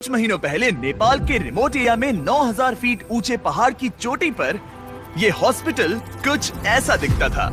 कुछ महीनों पहले नेपाल के रिमोट एरिया में 9000 फीट ऊंचे पहाड़ की चोटी पर ये हॉस्पिटल कुछ ऐसा दिखता था।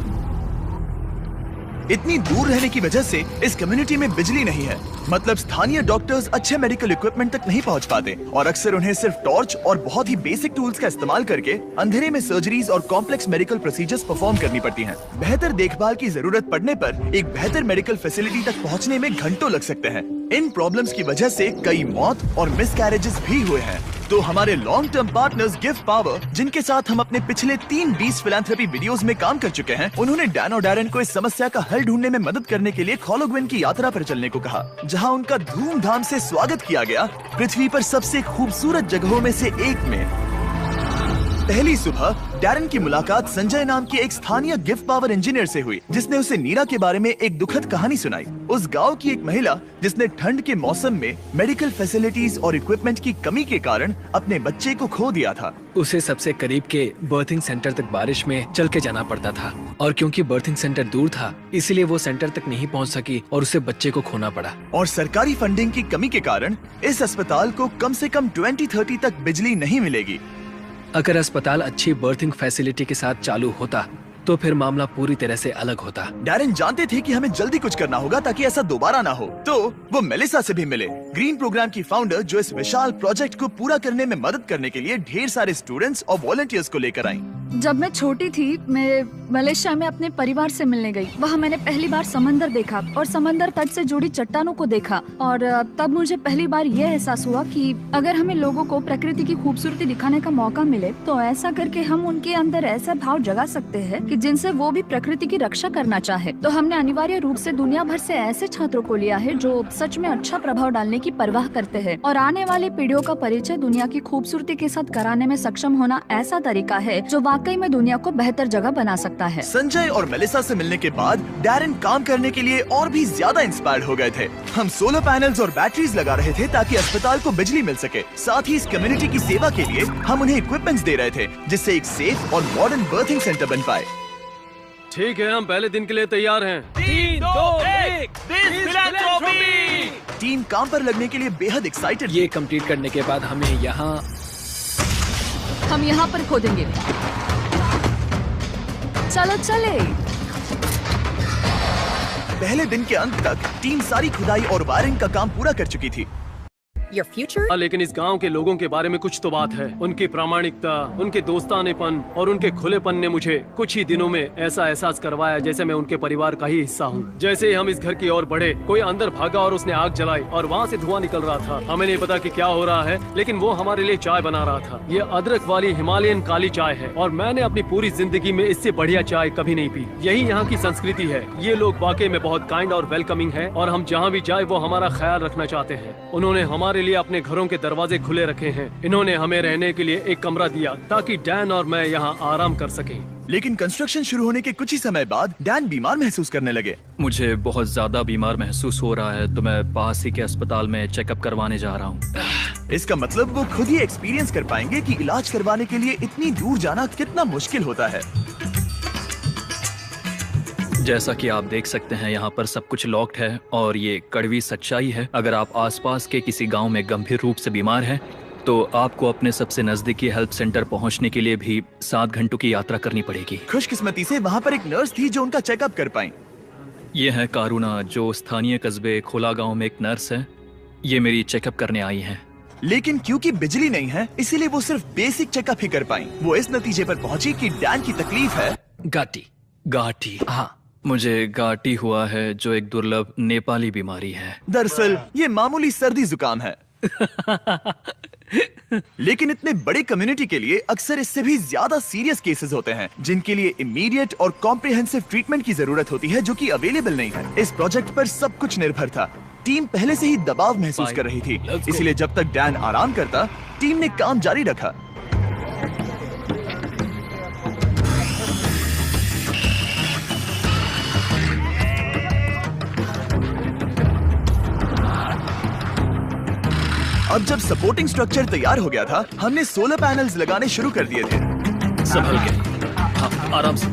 इतनी दूर रहने की वजह से इस कम्युनिटी में बिजली नहीं है, मतलब स्थानीय डॉक्टर्स अच्छे मेडिकल इक्विपमेंट तक नहीं पहुंच पाते और अक्सर उन्हें सिर्फ टॉर्च और बहुत ही बेसिक टूल्स का इस्तेमाल करके अंधेरे में सर्जरीज और कॉम्प्लेक्स मेडिकल प्रोसीजर्स परफॉर्म करनी पड़ती हैं। बेहतर देखभाल की जरूरत पड़ने पर एक बेहतर मेडिकल फैसिलिटी तक पहुंचने में घंटों लग सकते हैं। इन प्रॉब्लम्स की वजह से कई मौत और मिसकैरेजेस भी हुए हैं। तो हमारे long term partners give power, जिनके साथ हम अपने पिछले 3 फिलैंथ्रोपी वीडियोस में काम कर चुके हैं, उन्होंने डैन और डैरेन को इस समस्या का हल ढूंढने में मदद करने के लिए खोलोग्विन की यात्रा पर चलने को कहा, जहां उनका धूमधाम से स्वागत किया गया पृथ्वी पर सबसे खूबसूरत जगहों में से एक में। पहली सुबह डैरेन की मुलाकात संजय नाम के एक स्थानीय गिव पावर इंजीनियर से हुई, जिसने उसे नीरा के बारे में एक दुखद कहानी सुनाई। उस गांव की एक महिला जिसने ठंड के मौसम में मेडिकल फैसिलिटीज और इक्विपमेंट की कमी के कारण अपने बच्चे को खो दिया था। उसे सबसे करीब के बर्थिंग सेंटर तक बारिश में चल के जाना पड़ता था और क्योंकि बर्थिंग सेंटर दूर था, इसलिए वो सेंटर तक नहीं पहुंच सकी और उसे बच्चे को खोना पड़ा। और सरकारी फंडिंग की कमी के कारण इस अस्पताल को कम से कम 2030 तक बिजली नहीं मिलेगी। अगर अस्पताल अच्छी बर्थिंग फैसिलिटी के साथ चालू होता तो फिर मामला पूरी तरह से अलग होता। डैरेन जानते थे कि हमें जल्दी कुछ करना होगा ताकि ऐसा दोबारा ना हो, तो वो मेलिसा से भी मिले, ग्रीन प्रोग्राम की फाउंडर, जो इस विशाल प्रोजेक्ट को पूरा करने में मदद करने के लिए ढेर सारे स्टूडेंट्स और वॉलंटियर्स को लेकर आई। जब मैं छोटी थी, मैं मलेशिया में अपने परिवार से मिलने गई। वहाँ मैंने पहली बार समंदर देखा और समंदर तट से जुड़ी चट्टानों को देखा और तब मुझे पहली बार यह एहसास हुआ कि अगर हमें लोगों को प्रकृति की खूबसूरती दिखाने का मौका मिले तो ऐसा करके हम उनके अंदर ऐसा भाव जगा सकते हैं कि जिनसे वो भी प्रकृति की रक्षा करना चाहे। तो हमने अनिवार्य रूप से दुनिया भर से ऐसे छात्रों को लिया है जो सच में अच्छा प्रभाव डालने की परवाह करते हैं और आने वाली पीढ़ियों का परिचय दुनिया की खूबसूरती के साथ कराने में सक्षम होना ऐसा तरीका है जो वाकई में दुनिया को बेहतर जगह बना सकता है। संजय और मेलिसा से मिलने के बाद डैरेन काम करने के लिए और भी ज्यादा इंस्पायर्ड हो गए थे। हम सोलर पैनल्स और बैटरीज लगा रहे थे ताकि अस्पताल को बिजली मिल सके। साथ ही इस कम्युनिटी की सेवा के लिए हम उन्हें इक्विपमेंट्स दे रहे थे, जिससे एक सेफ और मॉडर्न बर्थिंग सेंटर बन पाए। ठीक है, हम पहले दिन के लिए तैयार हैं। 3, 2, 1 फिलैंथ्रोपी। टीम काम पर लगने के लिए बेहद एक्साइटेड। ये कंप्लीट करने के बाद हम यहाँ पर खोदेंगे। चलो चले। पहले दिन के अंत तक टीम सारी खुदाई और वायरिंग का काम पूरा कर चुकी थी। Your future? लेकिन इस गांव के लोगों के बारे में कुछ तो बात है। उनकी प्रामाणिकता, उनके दोस्तानेपन और उनके खुलेपन ने मुझे कुछ ही दिनों में ऐसा एहसास करवाया जैसे मैं उनके परिवार का ही हिस्सा हूँ। जैसे ही हम इस घर की ओर बढ़े, कोई अंदर भागा और उसने आग जलाई और वहाँ से धुआं निकल रहा था। हमें नहीं पता कि क्या हो रहा है, लेकिन वो हमारे लिए चाय बना रहा था। ये अदरक वाली हिमालयन काली चाय है और मैंने अपनी पूरी जिंदगी में इससे बढ़िया चाय कभी नहीं पी। यही यहाँ की संस्कृति है। ये लोग वाकई में बहुत काइंड और वेलकमिंग है और हम जहाँ भी जाए वो हमारा ख्याल रखना चाहते हैं। उन्होंने हमारे लिए अपने घरों के दरवाजे खुले रखे हैं। इन्होंने हमें रहने के लिए एक कमरा दिया ताकि डैन और मैं यहाँ आराम कर सकें। लेकिन कंस्ट्रक्शन शुरू होने के कुछ ही समय बाद डैन बीमार महसूस करने लगे। मुझे बहुत ज्यादा बीमार महसूस हो रहा है, तो मैं पास ही के अस्पताल में चेकअप करवाने जा रहा हूँ। इसका मतलब वो खुद ही एक्सपीरियंस कर पाएंगे कि इलाज करवाने के लिए इतनी दूर जाना कितना मुश्किल होता है। जैसा कि आप देख सकते हैं, यहाँ पर सब कुछ लॉक्ड है और ये कड़वी सच्चाई है। अगर आप आसपास के किसी गांव में गंभीर रूप से बीमार हैं, तो आपको अपने सबसे नजदीकी हेल्थ सेंटर पहुंचने के लिए भी 7 घंटों की यात्रा करनी पड़ेगी। खुशकिस्मती से वहाँ पर एक नर्स थी जो उनका चेकअप कर पाई। ये है कारुणा, जो स्थानीय कस्बे खोला गाँव में एक नर्स है। ये मेरी चेकअप करने आई है। लेकिन क्योंकि बिजली नहीं है, इसीलिए वो सिर्फ बेसिक चेकअप ही कर पाई। वो इस नतीजे पर पहुंची कि डैन की तकलीफ है गाठी। हाँ, मुझे गाठी हुआ है, जो एक दुर्लभ नेपाली बीमारी है। दरअसल ये मामूली सर्दी जुकाम है। लेकिन इतने बड़े कम्युनिटी के लिए अक्सर इससे भी ज्यादा सीरियस केसेस होते हैं, जिनके लिए इमीडिएट और कॉम्प्रिहेंसिव ट्रीटमेंट की जरूरत होती है, जो कि अवेलेबल नहीं है। इस प्रोजेक्ट पर सब कुछ निर्भर था। टीम पहले से ही दबाव महसूस कर रही थी, इसलिए जब तक डैन आराम करता, टीम ने काम जारी रखा। अब जब सपोर्टिंग स्ट्रक्चर तैयार हो गया था, हमने सोलर पैनल्स लगाने शुरू कर दिए थे। संभल के, हाँ, आराम से।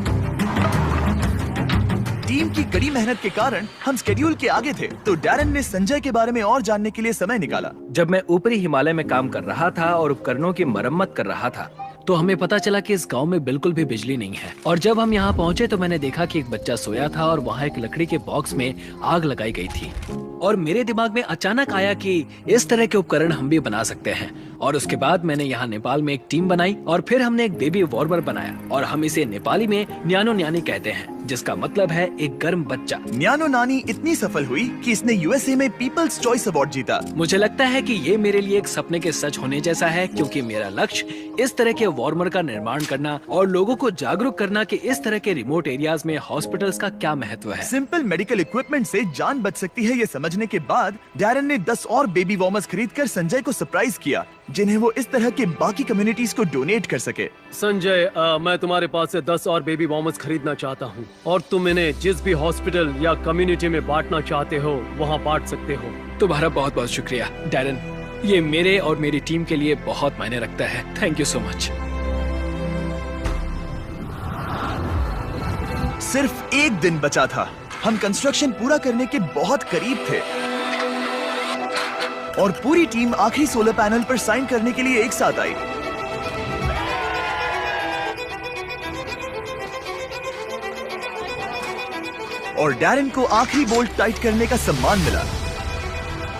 टीम की कड़ी मेहनत के कारण हम स्केड्यूल के आगे थे, तो डैरन ने संजय के बारे में और जानने के लिए समय निकाला। जब मैं ऊपरी हिमालय में काम कर रहा था और उपकरणों की मरम्मत कर रहा था, तो हमें पता चला कि इस गांव में बिल्कुल भी बिजली नहीं है। और जब हम यहाँ पहुँचे तो मैंने देखा कि एक बच्चा सोया था और वहाँ एक लकड़ी के बॉक्स में आग लगाई गई थी। और मेरे दिमाग में अचानक आया कि इस तरह के उपकरण हम भी बना सकते हैं। और उसके बाद मैंने यहाँ नेपाल में एक टीम बनाई और फिर हमने एक बेबी वार्मर बनाया, और हम इसे नेपाली में न्यानो न्यानी कहते हैं, जिसका मतलब है एक गर्म बच्चा। न्यानो नानी इतनी सफल हुई कि इसने यूएसए में पीपल्स चॉइस अवार्ड जीता। मुझे लगता है कि ये मेरे लिए एक सपने के सच होने जैसा है, क्योंकि मेरा लक्ष्य इस तरह के वार्मर का निर्माण करना और लोगों को जागरूक करना कि इस तरह के रिमोट एरियाज में हॉस्पिटल्स का क्या महत्व है। सिंपल मेडिकल इक्विपमेंट से जान बच सकती है, ये समझने के बाद डैरन ने 10 और बेबी वार्मर्स खरीदकर संजय को सरप्राइज किया, जिन्हें वो इस तरह के बाकी कम्युनिटीज को डोनेट कर सके। संजय, मैं तुम्हारे पास से 10 और बेबी वार्मर्स खरीदना चाहता हूँ, और तुम इन्हें जिस भी हॉस्पिटल या कम्युनिटी में बांटना चाहते हो वहाँ बांट सकते हो। तुम्हारा बहुत बहुत शुक्रिया डैरन, ये मेरे और मेरी टीम के लिए बहुत मायने रखता है। Thank you so much. सिर्फ एक दिन बचा था, हम कंस्ट्रक्शन पूरा करने के बहुत करीब थे और पूरी टीम आखिरी सोलर पैनल पर साइन करने के लिए एक साथ आई। और डैरन को आखिरी बोल्ट टाइट करने का सम्मान मिला।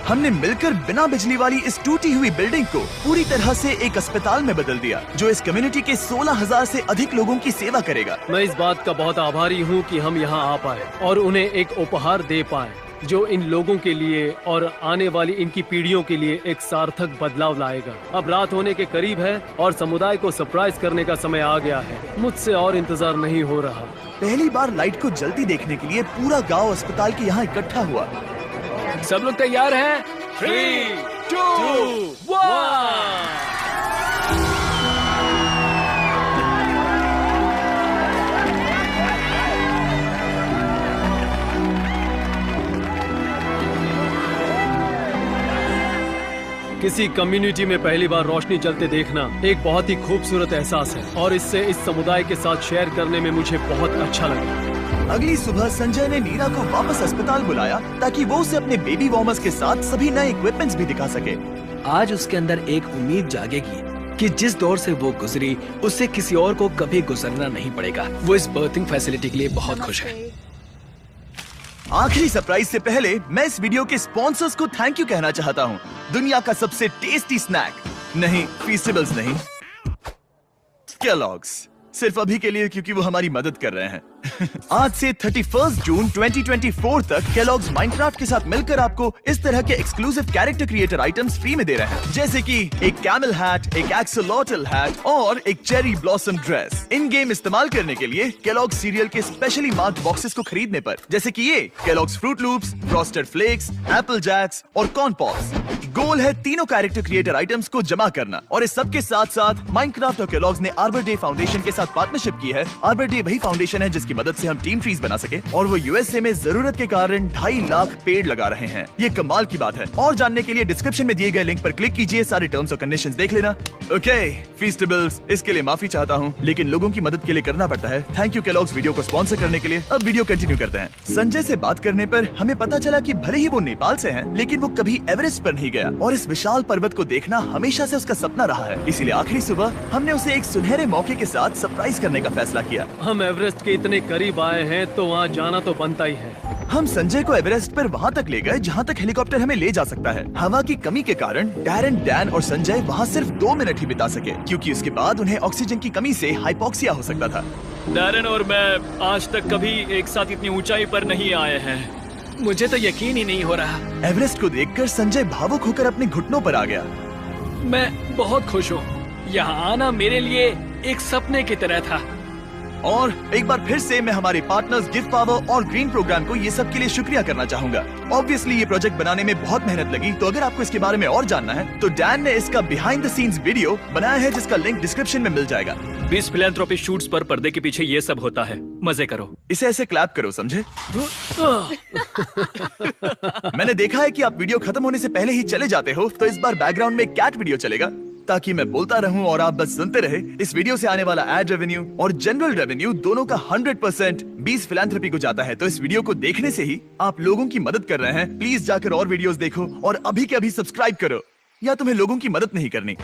हमने मिलकर बिना बिजली वाली इस टूटी हुई बिल्डिंग को पूरी तरह से एक अस्पताल में बदल दिया, जो इस कम्युनिटी के 16,000 से अधिक लोगों की सेवा करेगा। मैं इस बात का बहुत आभारी हूँ कि हम यहाँ आ पाए और उन्हें एक उपहार दे पाए जो इन लोगों के लिए और आने वाली इनकी पीढ़ियों के लिए एक सार्थक बदलाव लाएगा। अब रात होने के करीब है और समुदाय को सरप्राइज करने का समय आ गया है। मुझसे और इंतजार नहीं हो रहा। पहली बार लाइट को जलती देखने के लिए पूरा गांव अस्पताल के यहाँ इकट्ठा हुआ। सब लोग तैयार हैं? 3, 2, 1। किसी कम्युनिटी में पहली बार रोशनी जलते देखना एक बहुत ही खूबसूरत एहसास है, और इससे इस समुदाय के साथ शेयर करने में मुझे बहुत अच्छा लगा। अगली सुबह संजय ने नीरा को वापस अस्पताल बुलाया ताकि वो उसे अपने बेबी वार्मर्स के साथ सभी नए इक्विपमेंट्स भी दिखा सके। आज उसके अंदर एक उम्मीद जागेगी कि जिस दौर से वो गुजरी उससे किसी और को कभी गुजरना नहीं पड़ेगा। वो इस बर्थिंग फैसिलिटी के लिए बहुत खुश है। आखिरी सरप्राइज से पहले मैं इस वीडियो के स्पॉन्सर्स को थैंक यू कहना चाहता हूँ। दुनिया का सबसे टेस्टी स्नैक, नहीं फीस्टेबल्स नहीं, केलॉग्स। सिर्फ अभी के लिए क्योंकि वो हमारी मदद कर रहे हैं। आज से 31 जून 2024 तक केलॉग्स माइनक्राफ्ट के साथ मिलकर आपको इस तरह के exclusive character creator items free में दे रहे हैं, जैसे कि एक कैमल हैट, एक एक्सोलॉटल हैट और एक cherry blossom dress. In game इस्तेमाल करने के लिए केलॉग्स सीरियल के स्पेशली मार्क्ड बॉक्सेस को खरीदने पर, जैसे कि ये Kellogg's Froot Loops, Frosted Flakes, Apple Jacks और कॉर्न पॉप्स। गोल है तीनों कैरेक्टर क्रिएटर आइटम्स को जमा करना, और इस सब के साथ साथ माइनक्राफ्ट और केलॉग्स ने आर्बर डे फाउंडेशन के साथ पार्टनरशिप की है। आर्बर डे वही फाउंडेशन है जिसकी मदद से हम टीम ट्रीज बना सके, और वो यूएसए में जरूरत के कारण 2.5 लाख पेड़ लगा रहे हैं। ये कमाल की बात है। और जानने के लिए डिस्क्रिप्शन में दिए गए लिंक पर क्लिक कीजिए, सारे टर्म्स और कंडीशंस देख लेना। ओके फीस्टेबल्स, इसके लिए माफी चाहता हूँ, लेकिन लोगों की मदद के लिए करना पड़ता है। थैंक यू केलॉग्स वीडियो को स्पॉन्सर करने के लिए। अब वीडियो कंटिन्यू करते हैं। संजय से बात करने पर हमें पता चला कि भले ही वो नेपाल से हैं, लेकिन वो कभी एवरेस्ट पर नहीं गया, और इस विशाल पर्वत को देखना हमेशा से उसका सपना रहा है। इसीलिए आखिरी सुबह हमने उसे एक सुनहरे मौके के साथ सरप्राइज करने का फैसला किया। हम एवरेस्ट के इतने करीब आए हैं तो वहाँ जाना तो बनता ही है। हम संजय को एवरेस्ट पर वहाँ तक ले गए जहाँ तक हेलीकॉप्टर हमें ले जा सकता है। हवा की कमी के कारण डैरन, डैन और संजय वहाँ सिर्फ 2 मिनट ही बिता सके, क्योंकि उसके बाद उन्हें ऑक्सीजन की कमी से हाइपोक्सिया हो सकता था। डैरन और मैं आज तक कभी एक साथ इतनी ऊंचाई पर नहीं आए हैं। मुझे तो यकीन ही नहीं हो रहा। एवरेस्ट को देखकर संजय भावुक होकर अपने घुटनों पर आ गया। मैं बहुत खुश हूँ। यहाँ आना मेरे लिए एक सपने की तरह था। और एक बार फिर से मैं हमारे पार्टनर्स गिव पावर और ग्रीन प्रोग्राम को ये सब के लिए शुक्रिया करना चाहूंगा। ऑब्वियसली ये प्रोजेक्ट बनाने में बहुत मेहनत लगी, तो अगर आपको इसके बारे में और जानना है तो डैन ने इसका बिहाइंड द सीन्स वीडियो बनाया है, जिसका लिंक डिस्क्रिप्शन में मिल जाएगा। 20 फिलैंथ्रोपी शूट्स पर पर्दे के पीछे ये सब होता है। मजे करो। इसे ऐसे क्लैप करो, समझे? मैंने देखा है कि आप वीडियो खत्म होने से पहले ही चले जाते हो, तो इस बार बैकग्राउंड में कैट वीडियो चलेगा। ताकि मैं बोलता रहूं और आप बस सुनते रहे। इस वीडियो से आने वाला एड रेवेन्यू और जनरल रेवेन्यू दोनों का 100% बीस फिलैंथ्रोपी को जाता है। तो इस वीडियो को देखने से ही आप लोगों की मदद कर रहे हैं। प्लीज जाकर और वीडियोस देखो और अभी के अभी सब्सक्राइब करो, या तुम्हें लोगों की मदद नहीं करनी।